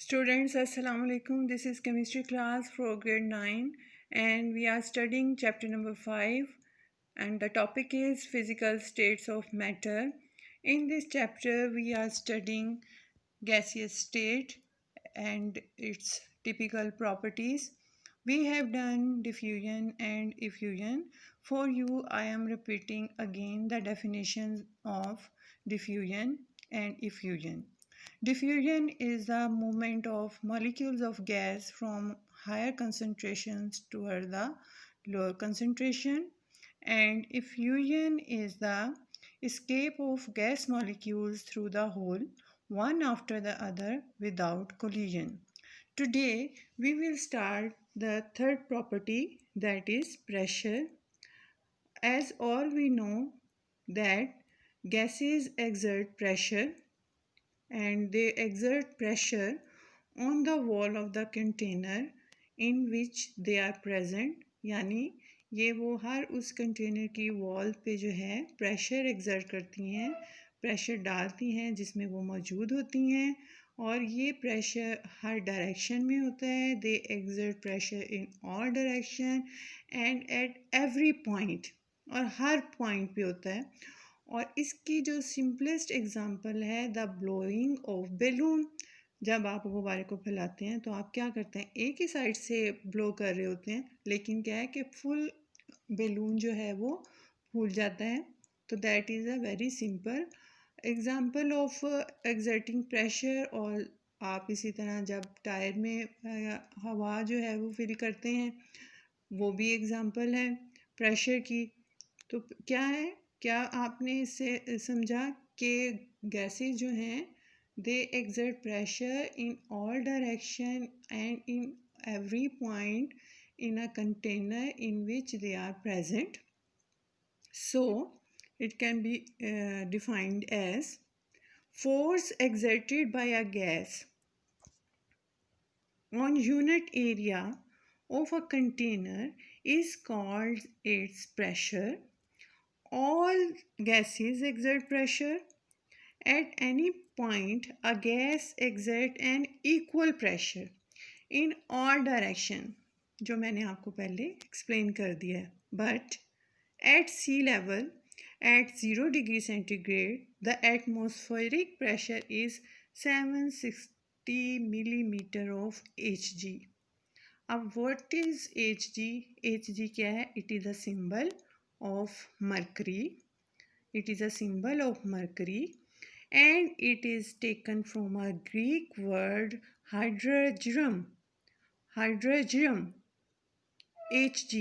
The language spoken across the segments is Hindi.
Students, Assalamu alaikum. This is chemistry class for grade 9 and we are studying chapter number 5 and the topic is physical states of matter. In this chapter we are studying gaseous state and its typical properties. We have done diffusion and effusion. For you, I am repeating again the definitions of diffusion and effusion. Diffusion is the movement of molecules of gas from higher concentrations toward the lower concentration, and effusion is the escape of gas molecules through the hole, one after the other without collision. Today, we will start the third property, that is pressure. As all we know that gases exert pressure and they exert pressure on the wall of the container in which they are present, यानी ये वो हर उस कंटेनर की वॉल पे जो है प्रेशर एक्सर्ट करती हैं, प्रेशर डालती हैं जिसमें वो मौजूद होती हैं और ये प्रेशर हर डायरेक्शन में होता है. They exert pressure in all direction and at every point, और हर पॉइंट पे होता है. और इसकी जो सिंपलेस्ट एग्जांपल है द ब्लोइंग ऑफ बैलून. जब आप गुब्बारे को फैलाते हैं तो आप क्या करते हैं, एक ही साइड से ब्लो कर रहे होते हैं, लेकिन क्या है कि फुल बैलून जो है वो फूल जाता है. तो that is a very simple example of exerting pressure. और आप इसी तरह जब टायर में हवा जो है वो फिल करते हैं, वो भी एग्जांपल है प्रेशर की. तो क्या है, क्या आपने इससे समझा कि गैसेस जो हैं they exert pressure in all direction and in every point in a container in which they are present. So it can be defined as force exerted by a gas on unit area of a container is called its pressure. All gases exert pressure. At any point, a gas exerts an equal pressure in all direction, जो मैंने आपको पहले एक्सप्लेन कर दिया है. But at sea level at 0 degree centigrade, the atmospheric pressure is 760 millimeter of Hg. अब what is Hg? Hg क्या है? It is a symbol of mercury. It is a symbol of mercury and it is taken from a Greek word hydrogen, Hg,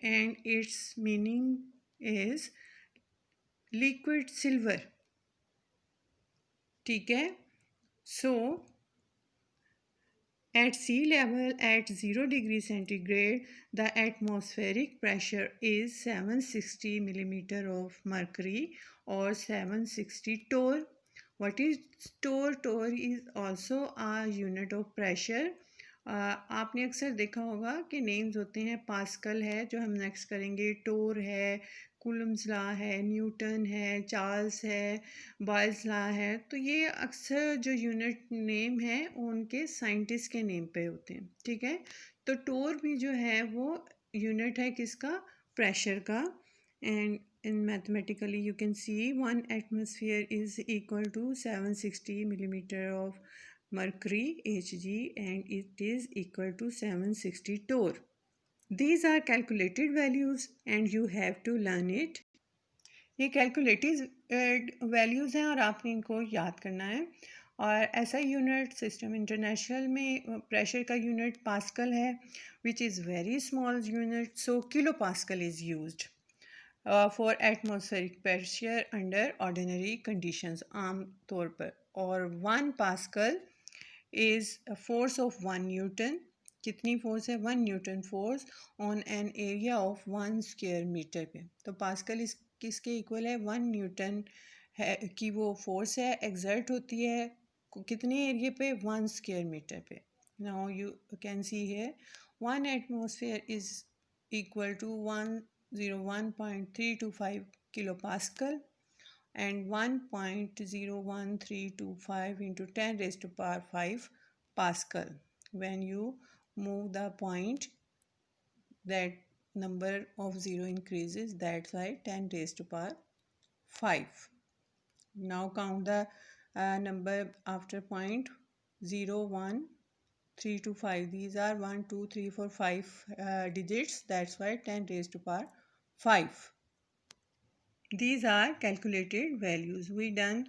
and its meaning is liquid silver. ठीक है. So at sea level at 0 degree centigrade, the atmospheric pressure is 760 millimeter of mercury or 760 torr. What is torr? Torr is also a unit of pressure. आपने अक्सर देखा होगा कि नेम्स होते हैं, पास्कल है जो हम नेक्स्ट करेंगे, टोर है, कूलम्स लॉ है, न्यूटन है, चार्ल्स है, बॉयल्स लॉ है. तो ये अक्सर जो यूनिट नेम है उनके साइंटिस्ट के नेम पे होते हैं. ठीक है. तो टोर भी जो है वो यूनिट है किसका? प्रेशर का. And in mathematically you can see 1 atmosphere is equal to 760 millimeter of mercury Hg and it is equal to 760 torr. These are calculated values and you have to learn it. ये कैलकुलेटेड वैल्यूज़ हैं और आपने इनको याद करना है. और ऐसा यूनिट सिस्टम इंटरनेशनल में प्रेशर का यूनिट पास्कल है, which is very small unit. So kilo pascal is used for atmospheric pressure under ordinary conditions, आम तौर पर. और 1 pascal is force of 1 newton. कितनी फोर्स है? 1 newton force on an area of 1 square metre पे. तो पास्कल इस किसके इक्वल है? 1 न्यूटन है कि वो फोर्स है, एक्सर्ट होती है कितने एरिया पे? 1 स्क्वायर मीटर पे. Now you can see here 1 atmosphere is equal to 101.325 kilo pascal and 1.01325 into 10 raised to power 5 Pascal. When you move the point, that number of 0 increases, that's why 10 raised to power 5. Now count the number after point 0, 1, 3 to 5. These are 1, 2, 3, 4, 5 digits. That's why 10 raised to power 5. These are calculated values. We done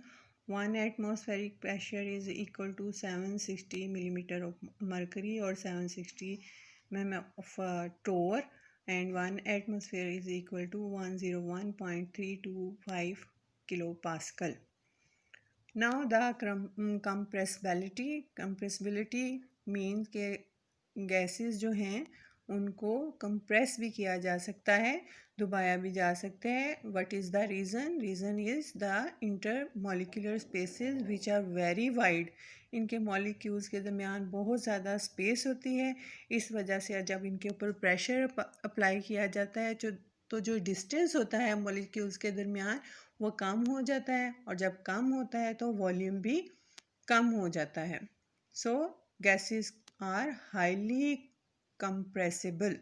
1 atmospheric pressure is equal to 760 millimeter of mercury or 760 mm of torr, and 1 atmosphere is equal to 101.325 kilopascal. Now the compressibility means के गैसेस जो हैं उनको कंप्रेस भी किया जा सकता है, दबाया भी जा सकता है. What is the reason? Reason is the intermolecular spaces which are very wide. इनके मॉलिक्यूल्स के दरमियान बहुत ज़्यादा स्पेस होती है. इस वजह से जब इनके ऊपर प्रेशर अप्लाई किया जाता है तो जो डिस्टेंस होता है मॉलिक्यूल्स के दरमियान वो कम हो जाता है, और जब कम होता है तो वॉल्यूम भी कम हो जाता है. So gases are highly compressible.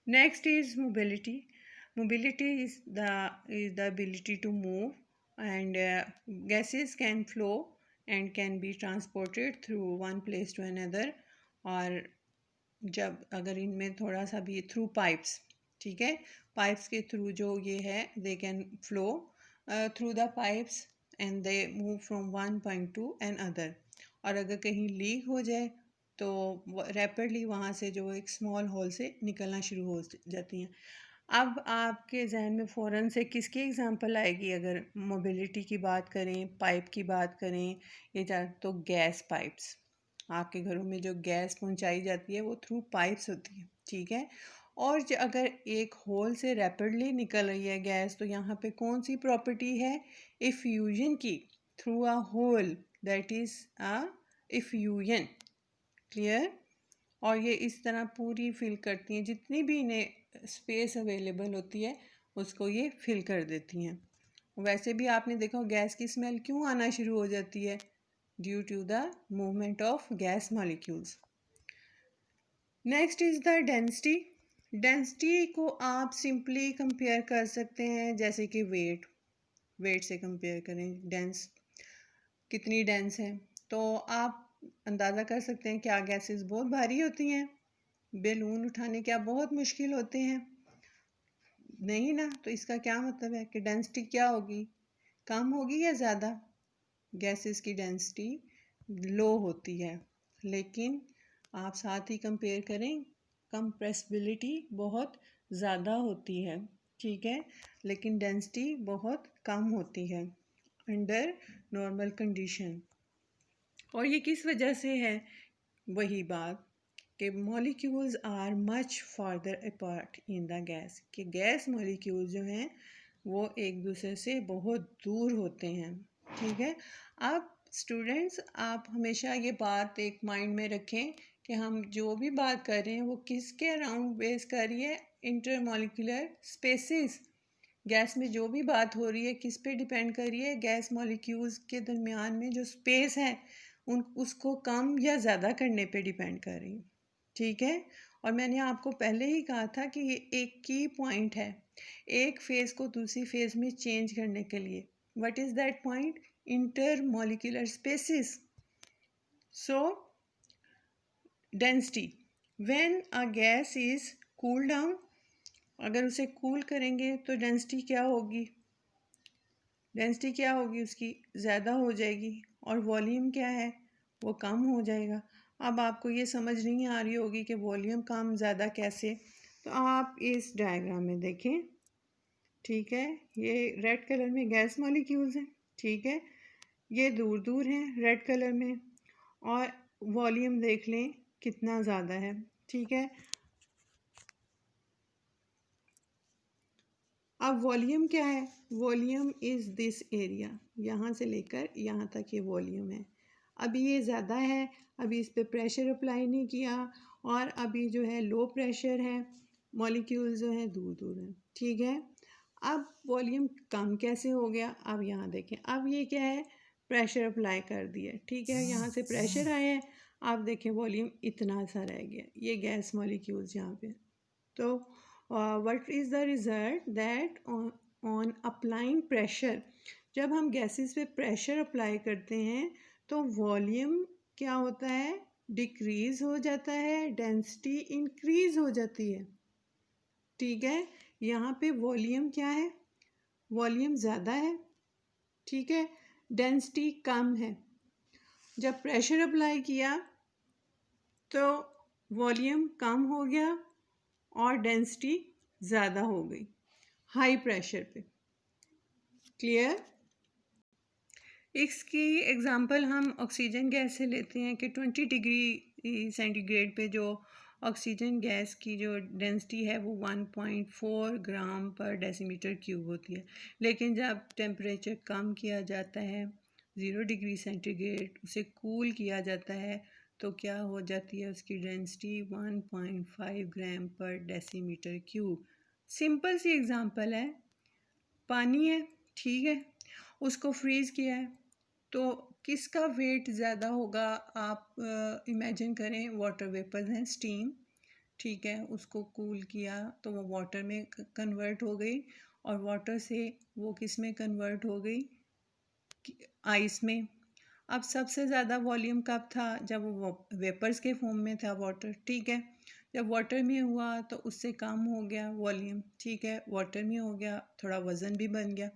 Next is mobility. Mobility is the ability to move, and gases can flow and can be transported through one place to another. और जब अगर इनमें थोड़ा सा भी थ्रू पाइप्स, ठीक है, पाइप्स के थ्रू जो ये है they can flow through the pipes and they move from one point to another. और अगर कहीं लीक हो जाए तो रैपिडली वहाँ से जो एक स्मॉल होल से निकलना शुरू हो जाती हैं. अब आपके जहन में फ़ौरन से किसकी एग्जांपल आएगी? अगर मोबिलिटी की बात करें, पाइप की बात करें, तो गैस पाइप्स. आपके घरों में जो गैस पहुंचाई जाती है वो थ्रू पाइप्स होती है, ठीक है. और अगर एक होल से रैपिडली निकल रही है गैस, तो यहाँ पे कौन सी प्रॉपर्टी है? इफ्यूजन की. Through a hole, that is a effusion. Clear? और ये इस तरह पूरी फिल करती हैं, जितनी भी इन्हें स्पेस अवेलेबल होती है उसको ये फिल कर देती हैं. वैसे भी आपने देखा गैस की स्मेल क्यों आना शुरू हो जाती है? Due to the movement of gas molecules. Next is the density. Density को आप सिंपली कंपेयर कर सकते हैं जैसे कि वेट से कंपेयर करें. डेंस कितनी डेंस है, तो आप अंदाज़ा कर सकते हैं क्या गैसेस बहुत भारी होती हैं? बैलून उठाने क्या बहुत मुश्किल होते हैं? नहीं ना. तो इसका क्या मतलब है कि डेंसिटी क्या होगी? कम होगी या ज़्यादा? गैसेस की डेंसिटी लो होती है, लेकिन आप साथ ही कंपेयर करें, कंप्रेसिबिलिटी बहुत ज़्यादा होती है, ठीक है, लेकिन डेंसिटी बहुत कम होती है अंडर नॉर्मल कंडीशन. और ये किस वजह से है? वही बात कि molecules are much farther apart in the gas, कि गैस मॉलिक्यूल्स जो हैं वो एक दूसरे से बहुत दूर होते हैं, ठीक है. अब स्टूडेंट्स, आप हमेशा ये बात एक माइंड में रखें कि हम जो भी बात कर रहे हैं वो किसके अराउंड बेस कर रही है? Intermolecular spaces. गैस में जो भी बात हो रही है किस पे डिपेंड कर रही है? गैस मॉलिक्यूल्स के दरमियान में जो स्पेस है उसको कम या ज़्यादा करने पे डिपेंड कर रही है, ठीक है. और मैंने आपको पहले ही कहा था कि ये एक की पॉइंट है एक फेज़ को दूसरी फेज़ में चेंज करने के लिए. What is that point? Intermolecular spaces. So density, when a gas is cool down, अगर उसे कूल करेंगे तो डेंसिटी क्या होगी? डेंसिटी क्या होगी उसकी? ज़्यादा हो जाएगी. और वॉल्यूम क्या है? वो कम हो जाएगा. अब आपको ये समझ नहीं आ रही होगी कि वॉल्यूम कम ज़्यादा कैसे. तो आप इस डायग्राम में देखें, ठीक है, ये रेड कलर में गैस मॉलिक्यूल्स हैं, ठीक है, ये दूर दूर हैं रेड कलर में, और वॉल्यूम देख लें कितना ज़्यादा है, ठीक है. अब वॉल्यूम क्या है? वॉल्यूम इज़ दिस एरिया, यहाँ से लेकर यहाँ तक ये वॉल्यूम है. अभी ये ज़्यादा है, अभी इस पे प्रेशर अप्लाई नहीं किया, और अभी जो है लो प्रेशर है, मॉलिक्यूल्स जो हैं दूर दूर हैं, ठीक है. अब वॉल्यूम कम कैसे हो गया? अब यहाँ देखें, अब ये क्या है? प्रेशर अप्लाई कर दिया, ठीक है, यहाँ से प्रेशर आया है, आप देखें वॉल्यूम इतना सा रह गया, ये गैस मॉलिक्यूल्स यहाँ पे। तो what is the result that on applying pressure, जब हम गैसेस पे प्रेशर अप्लाई करते हैं तो वॉल्यूम क्या होता है, डिक्रीज हो जाता है, डेंसिटी इंक्रीज हो जाती है, ठीक है। यहाँ पे वॉल्यूम क्या है, वॉल्यूम ज़्यादा है, ठीक है, डेंसिटी कम है। जब प्रेशर अप्लाई किया तो वॉल्यूम कम हो गया और डेंसिटी ज़्यादा हो गई हाई प्रेशर पे। क्लियर। इसकी एग्ज़ाम्पल हम ऑक्सीजन गैस से लेते हैं कि 20 डिग्री सेंटीग्रेड पे जो ऑक्सीजन गैस की जो डेंसिटी है वो 1.4 ग्राम पर डेसीमीटर क्यूब होती है, लेकिन जब टेम्परेचर कम किया जाता है 0 डिग्री सेंटीग्रेड, उसे कूल किया जाता है तो क्या हो जाती है, उसकी डेंसिटी 1.5 ग्राम पर डेसीमीटर क्यूब। सिंपल सी एग्ज़ाम्पल है, पानी है, ठीक है, उसको फ्रीज़ किया है तो किसका वेट ज़्यादा होगा, आप इमेजिन करें वाटर वेपर्स हैं, स्टीम, ठीक है, उसको कूल किया तो वो वाटर में कन्वर्ट हो गई और वाटर से वो किस में कन्वर्ट हो गई, आइस में। अब सबसे ज़्यादा वॉल्यूम कब था, जब वो वेपर्स के फॉर्म में था वाटर, ठीक है, जब वाटर में हुआ तो उससे कम हो गया वॉल्यूम, ठीक है, वाटर में हो गया, थोड़ा वज़न भी बन गया,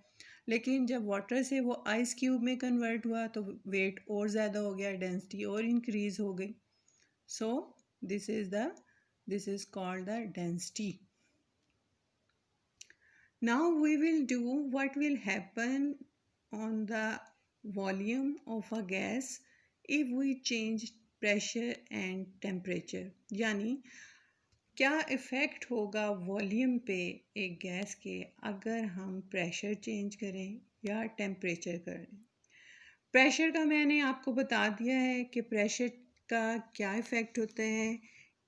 लेकिन जब वाटर से वो आइस क्यूब में कन्वर्ट हुआ तो वेट और ज़्यादा हो गया, डेंसिटी और इंक्रीज़ हो गई। So this is called the density. Now we will do what will happen on the volume of a gas if we change pressure and temperature, यानी क्या इफ़ेक्ट होगा वॉल्यूम पे एक गैस के अगर हम प्रेशर चेंज करें या टेम्परेचर करें। प्रेशर का मैंने आपको बता दिया है कि प्रेशर का क्या इफ़ेक्ट होता है,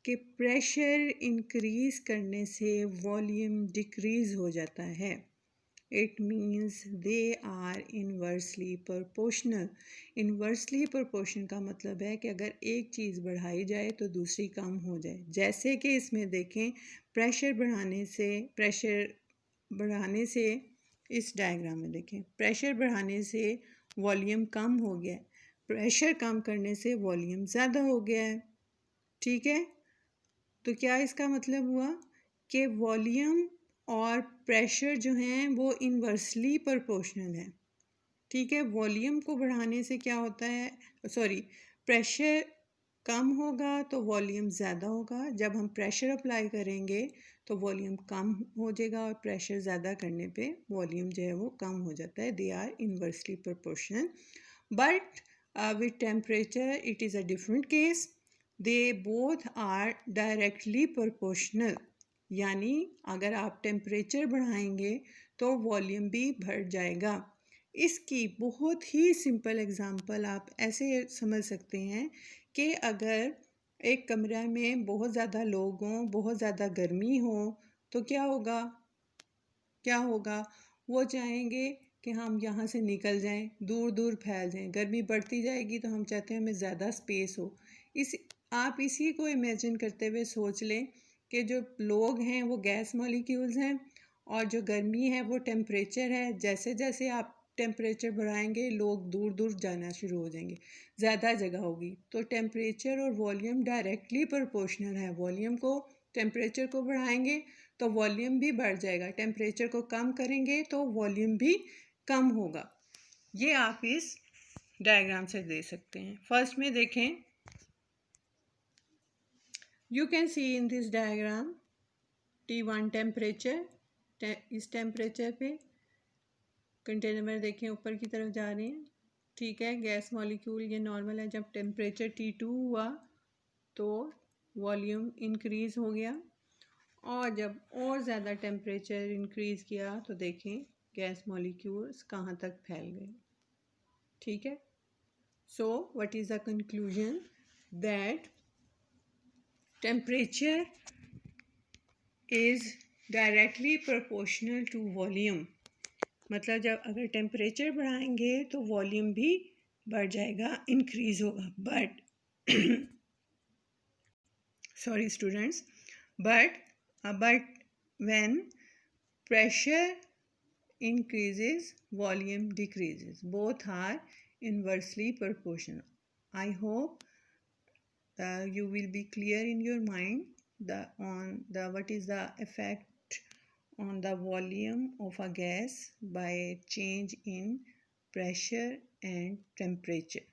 कि प्रेशर इंक्रीज़ करने से वॉल्यूम डिक्रीज़ हो जाता है। It means they are inversely proportional. Inversely proportion का मतलब है कि अगर एक चीज़ बढ़ाई जाए तो दूसरी कम हो जाए। जैसे कि इसमें देखें, प्रेशर बढ़ाने से इस डायग्राम में देखें, प्रेशर बढ़ाने से वॉल्यूम कम हो गया, प्रेशर कम करने से वॉल्यूम ज़्यादा हो गया है, ठीक है। तो क्या इसका मतलब हुआ कि वॉल्यूम और प्रेशर जो हैं वो इन्वर्सली प्रोपोर्शनल है, ठीक है। वॉल्यूम को बढ़ाने से क्या होता है, सॉरी, प्रेशर कम होगा तो वॉल्यूम ज़्यादा होगा, जब हम प्रेशर अप्लाई करेंगे तो वॉल्यूम कम हो जाएगा और प्रेशर ज़्यादा करने पे वॉल्यूम जो है वो कम हो जाता है। They are inversely proportional, but with temperature it is a different case, they both are directly proportional, यानी अगर आप टेम्परेचर बढ़ाएंगे तो वॉल्यूम भी बढ़ जाएगा। इसकी बहुत ही सिंपल एग्जांपल आप ऐसे समझ सकते हैं कि अगर एक कमरे में बहुत ज़्यादा लोग हों, बहुत ज़्यादा गर्मी हो तो क्या होगा, वो चाहेंगे कि हम यहाँ से निकल जाएं, दूर दूर फैल जाएं। गर्मी बढ़ती जाएगी तो हम चाहते हैं हमें ज़्यादा स्पेस हो। आप इसी को इमेजिन करते हुए सोच लें कि जो लोग हैं वो गैस मॉलिक्यूल्स हैं और जो गर्मी है वो टेम्परेचर है। जैसे जैसे आप टेम्परेचर बढ़ाएंगे लोग दूर दूर जाना शुरू हो जाएंगे, ज़्यादा जगह होगी। तो टेम्परेचर और वॉल्यूम डायरेक्टली प्रोपोर्शनल है। वॉल्यूम को, टेम्परेचर को बढ़ाएंगे तो वॉल्यूम भी बढ़ जाएगा, टेम्परेचर को कम करेंगे तो वॉल्यूम भी कम होगा। ये आप इस डायग्राम से दे सकते हैं। फर्स्ट में देखें, you can C in this diagram T1 temperature, इस टेम्परेचर पे कंटेनर में देखें ऊपर की तरफ जा रहे हैं, ठीक है, गैस मॉलिक्यूल ये नॉर्मल है। जब टेम्परेचर T2 हुआ तो वॉल्यूम इंक्रीज़ हो गया और जब और ज़्यादा टेम्परेचर इंक्रीज़ किया तो देखें गैस मॉलिक्यूल्स कहाँ तक फैल गए, ठीक है। So what is the conclusion, that temperature is directly proportional to volume. मतलब जब अगर टेम्परेचर बढ़ाएंगे तो वॉल्यूम भी बढ़ जाएगा, इंक्रीज होगा. But sorry students, but when pressure increases, volume decreases. Both are inversely proportional. I hope you will be clear in your mind the what is the effect on the volume of a gas by change in pressure and temperature.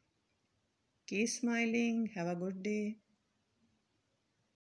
Keep smiling. Have a good day.